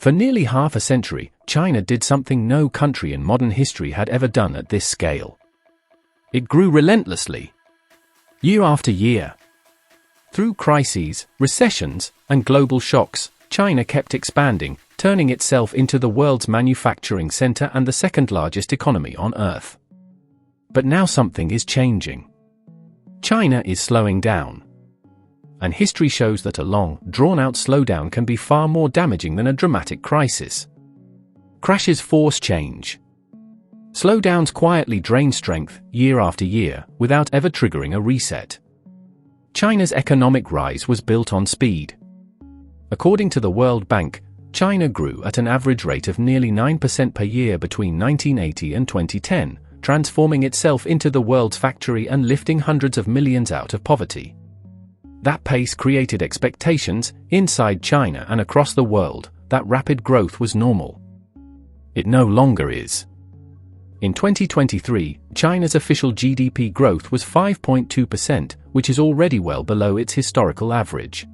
For nearly half a century, China did something no country in modern history had ever done at this scale. It grew relentlessly, year after year. Through crises, recessions, and global shocks, China kept expanding, turning itself into the world's manufacturing center and the second-largest economy on Earth. But now something is changing. China is slowing down. And history shows that a long, drawn-out slowdown can be far more damaging than a dramatic crisis. Crashes force change. Slowdowns quietly drain strength, year after year, without ever triggering a reset. China's economic rise was built on speed. According to the World Bank, China grew at an average rate of nearly 9% per year between 1980 and 2010, transforming itself into the world's factory and lifting hundreds of millions out of poverty. That pace created expectations, inside China and across the world, that rapid growth was normal. It no longer is. In 2023, China's official GDP growth was 5.2%, which is already well below its historical average.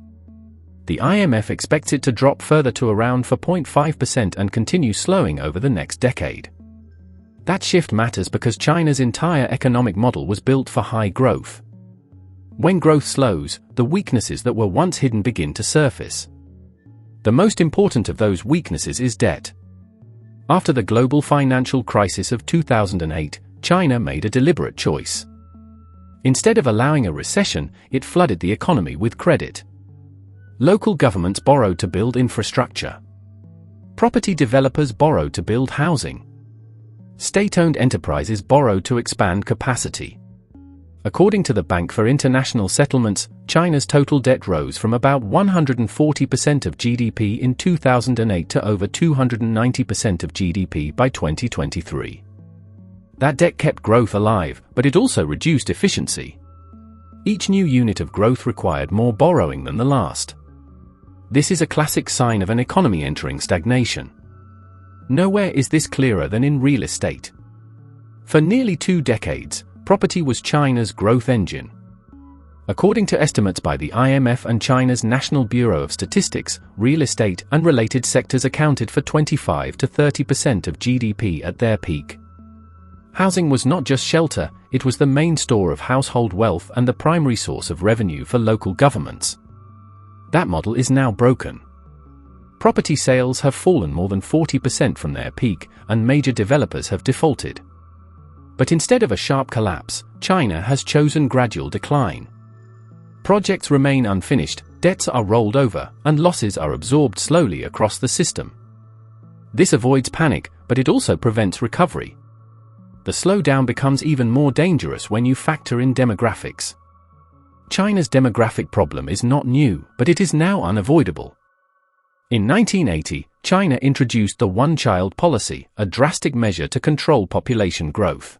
The IMF expects it to drop further to around 4.5% and continue slowing over the next decade. That shift matters because China's entire economic model was built for high growth. When growth slows, the weaknesses that were once hidden begin to surface. The most important of those weaknesses is debt. After the global financial crisis of 2008, China made a deliberate choice. Instead of allowing a recession, it flooded the economy with credit. Local governments borrowed to build infrastructure. Property developers borrowed to build housing. State-owned enterprises borrowed to expand capacity. According to the Bank for International Settlements, China's total debt rose from about 140% of GDP in 2008 to over 290% of GDP by 2023. That debt kept growth alive, but it also reduced efficiency. Each new unit of growth required more borrowing than the last. This is a classic sign of an economy entering stagnation. Nowhere is this clearer than in real estate. For nearly 2 decades, property was China's growth engine. According to estimates by the IMF and China's National Bureau of Statistics, real estate and related sectors accounted for 25 to 30% of GDP at their peak. Housing was not just shelter, it was the main store of household wealth and the primary source of revenue for local governments. That model is now broken. Property sales have fallen more than 40% from their peak, and major developers have defaulted. But instead of a sharp collapse, China has chosen gradual decline. Projects remain unfinished, debts are rolled over, and losses are absorbed slowly across the system. This avoids panic, but it also prevents recovery. The slowdown becomes even more dangerous when you factor in demographics. China's demographic problem is not new, but it is now unavoidable. In 1980, China introduced the one-child policy, a drastic measure to control population growth.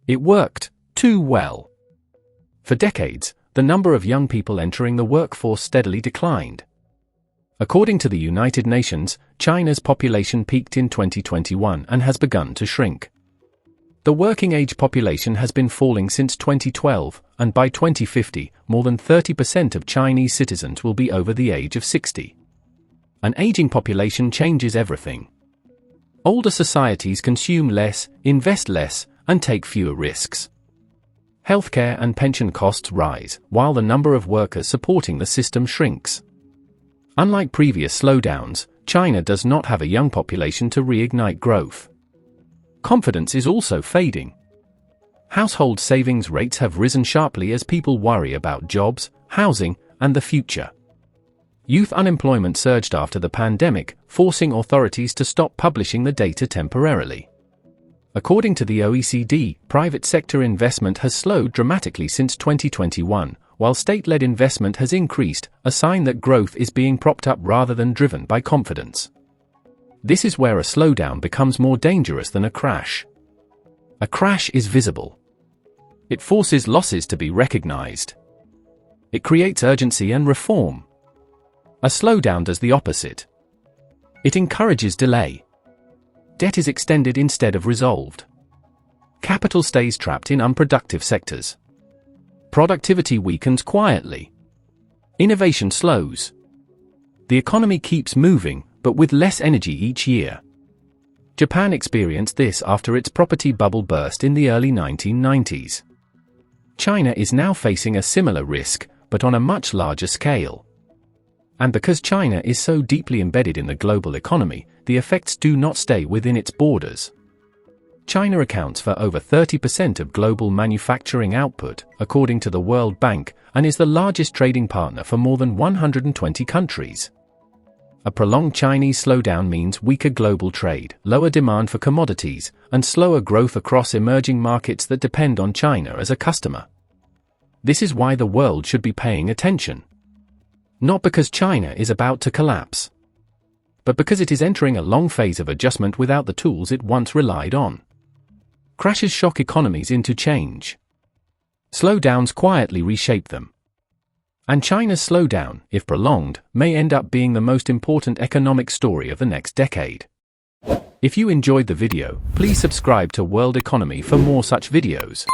It worked too well. For decades, the number of young people entering the workforce steadily declined. According to the United Nations, China's population peaked in 2021 and has begun to shrink. The working-age population has been falling since 2012, and by 2050, more than 30% of Chinese citizens will be over the age of 60. An aging population changes everything. Older societies consume less, invest less, and take fewer risks. Healthcare and pension costs rise, while the number of workers supporting the system shrinks. Unlike previous slowdowns, China does not have a young population to reignite growth. Confidence is also fading. Household savings rates have risen sharply as people worry about jobs, housing, and the future. Youth unemployment surged after the pandemic, forcing authorities to stop publishing the data temporarily. According to the OECD, private sector investment has slowed dramatically since 2021, while state-led investment has increased, a sign that growth is being propped up rather than driven by confidence. This is where a slowdown becomes more dangerous than a crash. A crash is visible. It forces losses to be recognized. It creates urgency and reform. A slowdown does the opposite. It encourages delay. Debt is extended instead of resolved. Capital stays trapped in unproductive sectors. Productivity weakens quietly. Innovation slows. The economy keeps moving, but with less energy each year. Japan experienced this after its property bubble burst in the early 1990s. China is now facing a similar risk, but on a much larger scale. And because China is so deeply embedded in the global economy, the effects do not stay within its borders. China accounts for over 30% of global manufacturing output, according to the World Bank, and is the largest trading partner for more than 120 countries. A prolonged Chinese slowdown means weaker global trade, lower demand for commodities, and slower growth across emerging markets that depend on China as a customer. This is why the world should be paying attention. Not because China is about to collapse, but because it is entering a long phase of adjustment without the tools it once relied on. Crashes shock economies into change. Slowdowns quietly reshape them. And China's slowdown, if prolonged, may end up being the most important economic story of the next decade. If you enjoyed the video, please subscribe to World Economy for more such videos.